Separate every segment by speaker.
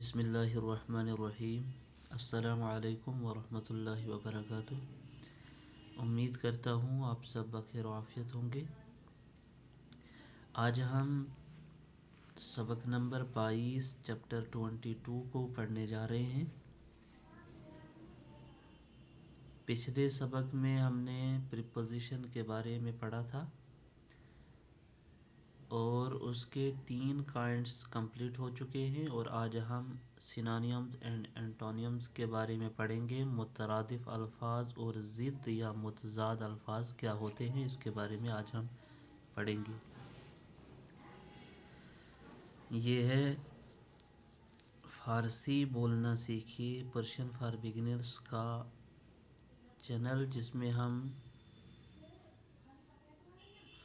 Speaker 1: بسم اللہ الرحمن الرحیم۔ السلام علیکم ورحمۃ اللہ وبرکاتہ۔ امید کرتا ہوں آپ سب بخیر و عافیت ہوں گے۔ آج ہم سبق نمبر 22 چیپٹر 22 کو پڑھنے جا رہے ہیں۔ پچھلے سبق میں ہم نے پریپوزیشن کے بارے میں پڑھا تھا اور اس کے 3 کائنڈس کمپلیٹ ہو چکے ہیں، اور آج ہم سینونیمز اینڈ اینٹونیمز کے بارے میں پڑھیں گے۔ مترادف الفاظ اور ضد یا متضاد الفاظ کیا ہوتے ہیں، اس کے بارے میں آج ہم پڑھیں گے۔ یہ ہے فارسی بولنا سیکھیے پرشین فار بگنرز کا چینل، جس میں ہم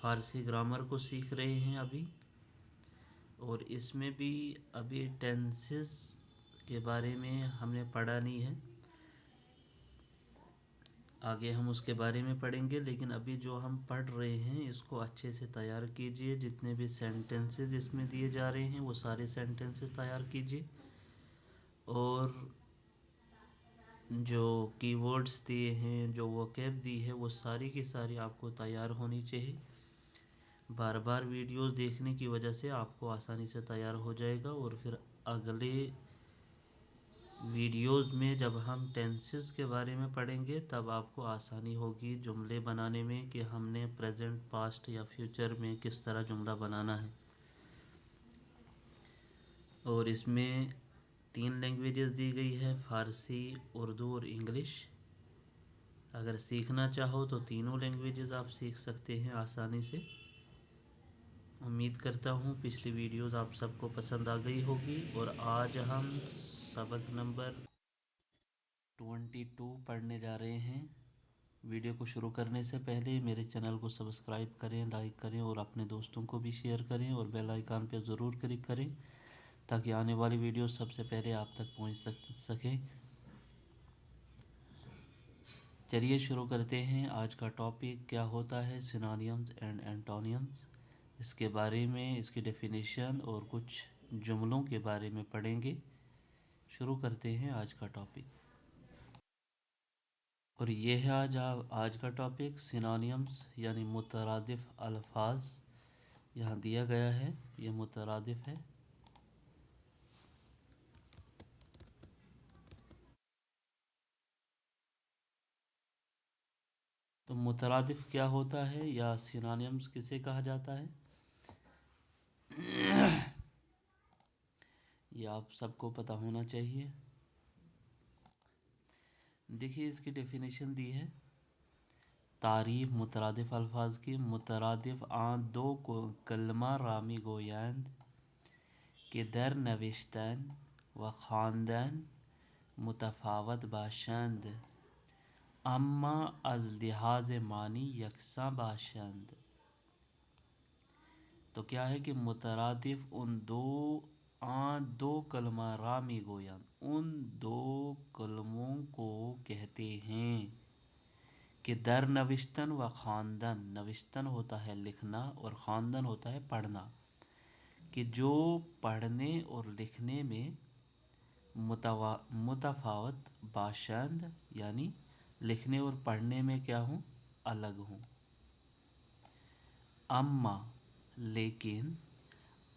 Speaker 1: فارسی گرامر کو سیکھ رہے ہیں ابھی، اور اس میں بھی ابھی ٹینسز کے بارے میں ہم نے پڑھا نہیں ہے، آگے ہم اس کے بارے میں پڑھیں گے۔ لیکن ابھی جو ہم پڑھ رہے ہیں اس کو اچھے سے تیار کیجئے۔ جتنے بھی سینٹنسز اس میں دیے جا رہے ہیں وہ سارے سینٹنسز تیار کیجئے، اور جو کی ورڈز دیے ہیں، جو ووکیب دی ہے، وہ ساری کی ساری آپ کو تیار ہونی چاہیے۔ بار بار ویڈیوز دیکھنے کی وجہ سے آپ کو آسانی سے تیار ہو جائے گا، اور پھر اگلے ویڈیوز میں جب ہم ٹینسز کے بارے میں پڑھیں گے تب آپ کو آسانی ہوگی جملے بنانے میں، کہ ہم نے پریزنٹ، پاسٹ یا فیوچر میں کس طرح جملہ بنانا ہے۔ اور اس میں 3 لینگویجز دی گئی ہے، فارسی، اردو اور انگلش۔ اگر سیکھنا چاہو تو تینوں لینگویجز آپ سیکھ سکتے ہیں آسانی سے۔ امید کرتا ہوں پچھلی ویڈیوز آپ سب کو پسند آ گئی ہوگی، اور آج ہم سبق نمبر 22 پڑھنے جا رہے ہیں۔ ویڈیو کو شروع کرنے سے پہلے میرے چینل کو سبسکرائب کریں، لائک کریں، اور اپنے دوستوں کو بھی شیئر کریں، اور بیل آئیکن پہ ضرور کلک کریں تاکہ آنے والی ویڈیو سب سے پہلے آپ تک پہنچ سکیں۔ چلیے شروع کرتے ہیں۔ آج کا ٹاپک کیا ہوتا ہے؟ Synonyms and اینٹونیمز۔ اس کے بارے میں، اس کی ڈیفینیشن اور کچھ جملوں کے بارے میں پڑھیں گے۔ شروع کرتے ہیں آج کا ٹاپک، اور یہ ہے آج کا ٹاپک سینونیمز یعنی مترادف الفاظ۔ یہاں دیا گیا ہے، یہ مترادف ہے۔ تو مترادف کیا ہوتا ہے یا سینونیمز کسے کہا جاتا ہے، یہ آپ سب کو پتہ ہونا چاہیے۔ دیکھیے اس کی ڈیفینیشن دی ہے۔ تعریف مترادف الفاظ کی: مترادف آن دو کلمہ رامی گویند که در نوشتن و خواندن متفاوت باشند اما از لحاظ معنی یکساں باشند۔ تو کیا ہے کہ مترادف آن دو کلمہ رامی گویند، ان دو کلموں کو کہتے ہیں کہ در نوشتن و خواندن، نوشتن ہوتا ہے لکھنا اور خواندن ہوتا ہے پڑھنا، کہ جو پڑھنے اور لکھنے میں متفاوت باشند، یعنی لکھنے اور پڑھنے میں کیا ہوں؟ الگ ہوں۔ اما لیکن،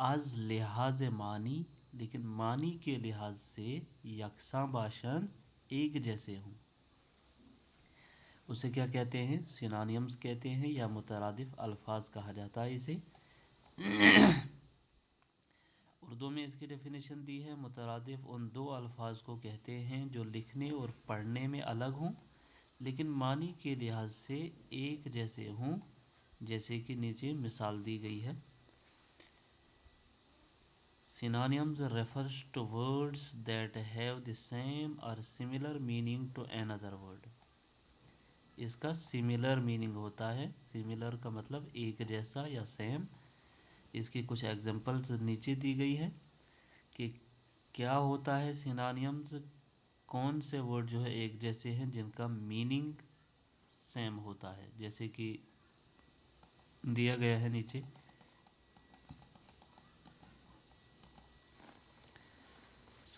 Speaker 1: از لحاظ معنی، لیکن معنی کے لحاظ سے یکساں باشند، ایک جیسے ہوں۔ اسے کیا کہتے ہیں؟ سینونیمز کہتے ہیں، یا مترادف الفاظ کہا جاتا ہے اسے۔ اردو میں اس کی ڈیفینیشن دی ہے: مترادف ان دو الفاظ کو کہتے ہیں جو لکھنے اور پڑھنے میں الگ ہوں لیکن معنی کے لحاظ سے ایک جیسے ہوں، جیسے کہ نیچے مثال دی گئی ہے۔ Synonyms refers to words that have the same or similar meaning to another word۔ اس کا سملر میننگ ہوتا ہے، سملر کا مطلب ایک جیسا یا سیم۔ اس کی کچھ ایگزامپلز نیچے دی گئی ہے کہ کیا ہوتا ہے سینونیمز، کون سے ورڈ جو ہے ایک جیسے ہیں جن کا میننگ سیم ہوتا ہے، جیسے کہ دیا گیا ہے نیچے۔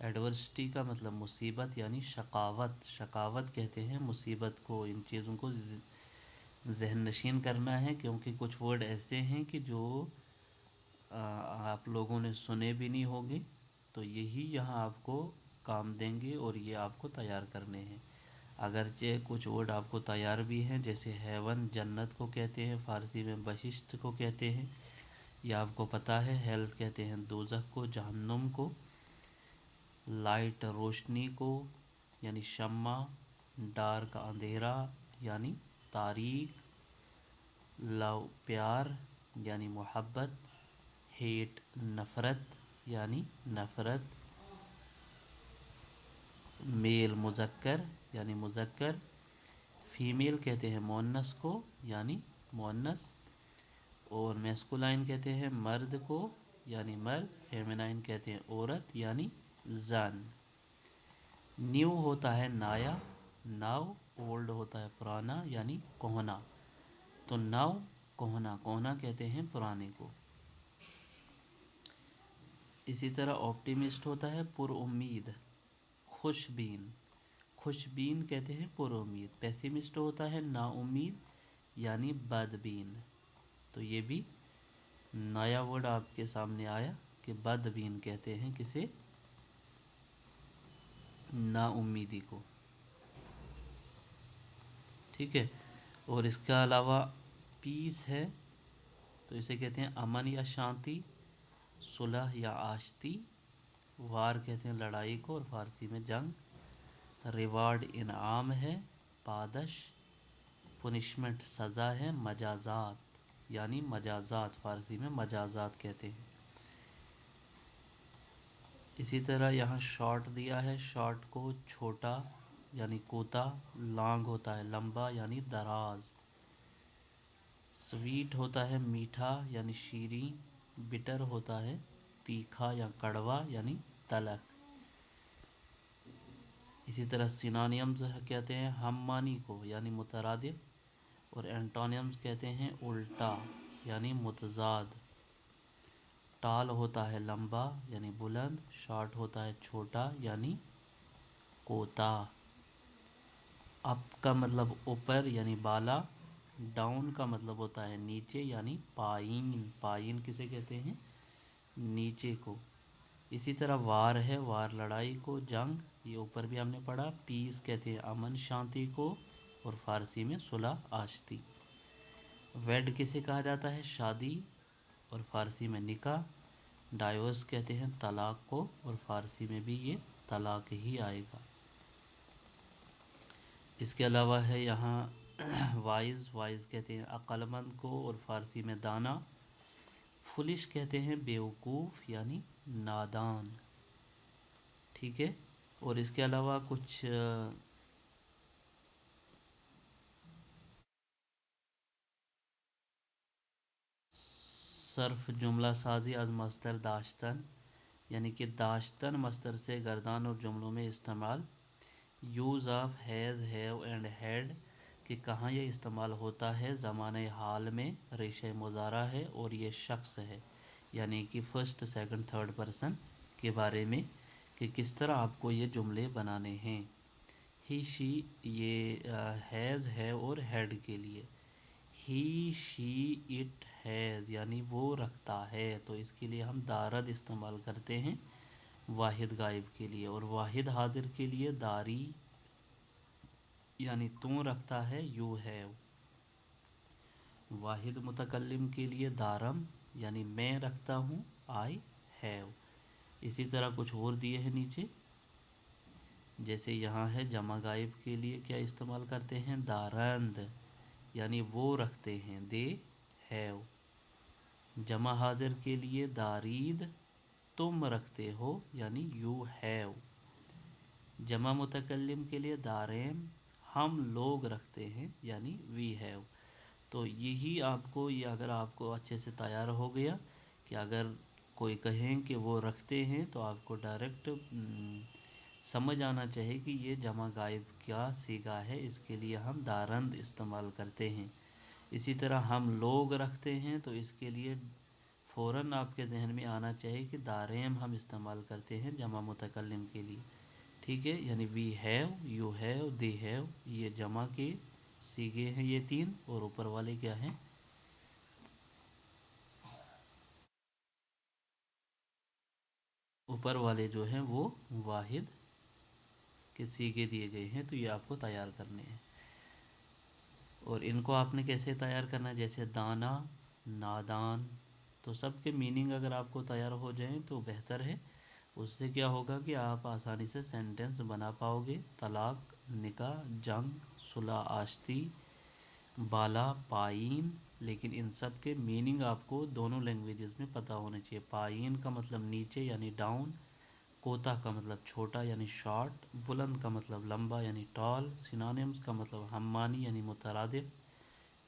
Speaker 1: ایڈورسٹی کا مطلب مصیبت یعنی شقاوت، شقاوت کہتے ہیں مصیبت کو۔ ان چیزوں کو ذہن نشین کرنا ہے، کیونکہ کچھ ورڈ ایسے ہیں کہ جو آپ لوگوں نے سنے بھی نہیں ہوگے، تو یہی یہاں آپ کو کام دیں گے اور یہ آپ کو تیار کرنے ہیں۔ اگرچہ کچھ ورڈ آپ کو تیار بھی ہیں، جیسے ہیون جنت کو کہتے ہیں، فارسی میں بہشت کو کہتے ہیں، یہ آپ کو پتہ ہے۔ ہیلتھ کہتے ہیں دوزخ کو، جہنم کو۔ لائٹ روشنی کو یعنی شمع، ڈارک اندھیرا یعنی تاریک، لو پیار یعنی محبت، ہیٹ نفرت یعنی نفرت، میل مذکر یعنی مذکر، فیمیل کہتے ہیں مؤنث کو یعنی مؤنث، اور میسکولائن کہتے ہیں مرد کو یعنی مرد، فیمینائن کہتے ہیں عورت یعنی زن۔ نیو ہوتا ہے نایا، ناؤ، اولڈ ہوتا ہے پرانا یعنی کہنا، تو ناؤ کہنا، کہنا کہتے ہیں پرانے کو۔ اسی طرح آپٹیمسٹ ہوتا ہے پر امید، خوش بین، خوش بین کہتے ہیں پر امید۔ پیسیمسٹ ہوتا ہے نا امید یعنی بد بین، تو یہ بھی نیا ورڈ آپ کے سامنے آیا کہ بد بین کہتے ہیں کسے، نا امیدی کو، ٹھیک ہے۔ اور اس کے علاوہ پیس ہے، تو اسے کہتے ہیں امن یا شانتی، صلح یا آشتی۔ وار کہتے ہیں لڑائی کو اور فارسی میں جنگ۔ ریوارڈ انعام ہے، پادش۔ پنشمنٹ سزا ہے، مجازات یعنی مجازات، فارسی میں مجازات کہتے ہیں۔ اسی طرح یہاں شارٹ دیا ہے، شارٹ کو چھوٹا یعنی کوتا، لانگ ہوتا ہے لمبا یعنی دراز۔ سویٹ ہوتا ہے میٹھا یعنی شیریں، بٹر ہوتا ہے تیکھا یا کڑوا یعنی تلخ۔ اسی طرح سینونیمز کہتے ہیں ہم معنی کو یعنی مترادف، اور اینٹونیمز کہتے ہیں الٹا یعنی متضاد۔ ٹال ہوتا ہے لمبا یعنی بلند، شارٹ ہوتا ہے چھوٹا یعنی کوتا۔ اپ کا مطلب اوپر یعنی بالا، ڈاؤن کا مطلب ہوتا ہے نیچے یعنی پائین، پائین کسے کہتے ہیں، نیچے کو۔ اسی طرح وار ہے، وار لڑائی کو، جنگ یہ اوپر بھی ہم نے پڑھا۔ پیس کہتے ہیں امن شانتی کو، اور فارسی میں صلح آشتی۔ ویڈ کسے کہا جاتا ہے، شادی، اور فارسی میں نکاح۔ ڈائیورس کہتے ہیں طلاق کو، اور فارسی میں بھی یہ طلاق ہی آئے گا۔ اس کے علاوہ ہے یہاں وائز، وائز کہتے ہیں عقل مند کو، اور فارسی میں دانا۔ فلش کہتے ہیں بیوقوف یعنی نادان، ٹھیک ہے۔ اور اس کے علاوہ کچھ صرف جملہ سازی از مصدر داشتن، یعنی کہ داشتن مصدر سے گردان اور جملوں میں استعمال۔ Use of has, have and had کہ کہاں یہ استعمال ہوتا ہے، زمانۂ حال میں، ریشہ مضارع ہے اور یہ شخص ہے، یعنی کہ فرسٹ سیکنڈ تھرڈ پرسن کے بارے میں کہ کس طرح آپ کو یہ جملے بنانے ہیں۔ ہی شی یہ ہیز ہے اور ہیڈ کے لیے۔ ہی شی اٹ ہیز یعنی وہ رکھتا ہے، تو اس کے لیے ہم دارد استعمال کرتے ہیں واحد غائب کے لیے، اور واحد حاضر کے لیے داری یعنی تو رکھتا ہے، یو ہیو۔ واحد متکلم کے لیے دارم یعنی میں رکھتا ہوں، آئی ہیو۔ اسی طرح کچھ اور دیے ہیں نیچے، جیسے یہاں ہے جمع غائب کے لیے کیا استعمال کرتے ہیں، دارند یعنی وہ رکھتے ہیں، دے ہیو۔ جمع حاضر کے لیے دارید تم رکھتے ہو یعنی یو ہیو۔ جمع متکلم کے لیے دارین ہم لوگ رکھتے ہیں یعنی وی ہیو۔ تو یہی آپ کو، یہ اگر آپ کو اچھے سے تیار ہو گیا کہ اگر کوئی کہیں کہ وہ رکھتے ہیں، تو آپ کو ڈائریکٹ سمجھ آنا چاہیے کہ یہ جمع غائب کیا صیغہ ہے، اس کے لیے ہم دارند استعمال کرتے ہیں۔ اسی طرح ہم لوگ رکھتے ہیں، تو اس کے لیے فوراً آپ کے ذہن میں آنا چاہیے کہ داریم ہم استعمال کرتے ہیں جمع متکلم کے لیے، ٹھیک ہے؟ یعنی we have, you have, they have, یہ جمع کے سیگے ہیں یہ تین، اور اوپر والے کیا ہیں؟ اوپر والے جو ہیں وہ واحد کے سیگے دیے گئے ہیں، تو یہ آپ کو تیار کرنے ہیں۔ اور ان کو آپ نے کیسے تیار کرنا ہے؟ جیسے دانا، نادان، تو سب کے میننگ اگر آپ کو تیار ہو جائیں تو بہتر ہے۔ اس سے کیا ہوگا کہ آپ آسانی سے سینٹنس بنا پاؤ گے۔ طلاق، نکاح، جنگ، صلح آشتی، بالا، پائین، لیکن ان سب کے میننگ آپ کو دونوں لینگویجز میں پتہ ہونے چاہیے۔ پائین کا مطلب نیچے یعنی ڈاؤن، کوتا کا مطلب چھوٹا یعنی شارٹ، بلند کا مطلب لمبا یعنی ٹال، سینونیمز کا مطلب ہم معنی یعنی مترادف،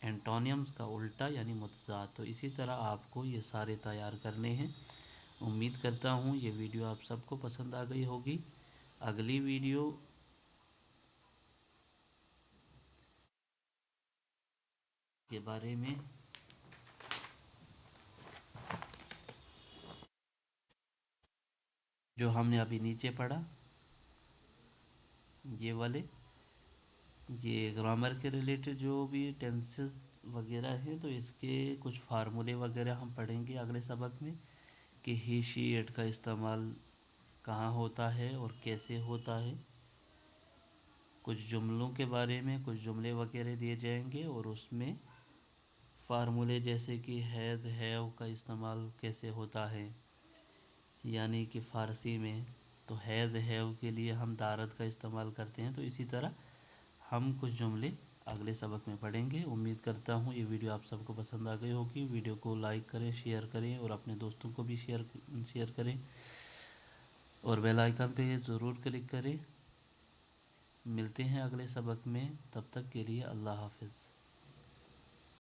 Speaker 1: اینٹونیمز کا الٹا یعنی متضاد۔ تو اسی طرح آپ کو یہ سارے تیار کرنے ہیں۔ امید کرتا ہوں یہ ویڈیو آپ سب کو پسند آ گئی ہوگی۔ اگلی ویڈیو کے بارے میں جو ہم نے ابھی نیچے پڑھا، یہ والے، یہ گرامر کے ریلیٹڈ جو بھی ٹینسز وغیرہ ہیں، تو اس کے کچھ فارمولے وغیرہ ہم پڑھیں گے اگلے سبق میں، کہ ہی شی ایٹ کا استعمال کہاں ہوتا ہے اور کیسے ہوتا ہے۔ کچھ جملوں کے بارے میں کچھ جملے وغیرہ دیے جائیں گے، اور اس میں فارمولے جیسے کہ ہیز، ہیو کا استعمال کیسے ہوتا ہے، یعنی کہ فارسی میں تو ہیز ہیو کے لیے ہم دارد کا استعمال کرتے ہیں، تو اسی طرح ہم کچھ جملے اگلے سبق میں پڑھیں گے۔ امید کرتا ہوں یہ ویڈیو آپ سب کو پسند آ گئی ہوگی۔ ویڈیو کو لائک کریں، شیئر کریں، اور اپنے دوستوں کو بھی شیئر کریں، اور بیل آئیکن پہ ضرور کلک کریں۔ ملتے ہیں اگلے سبق میں، تب تک کے لیے اللہ حافظ۔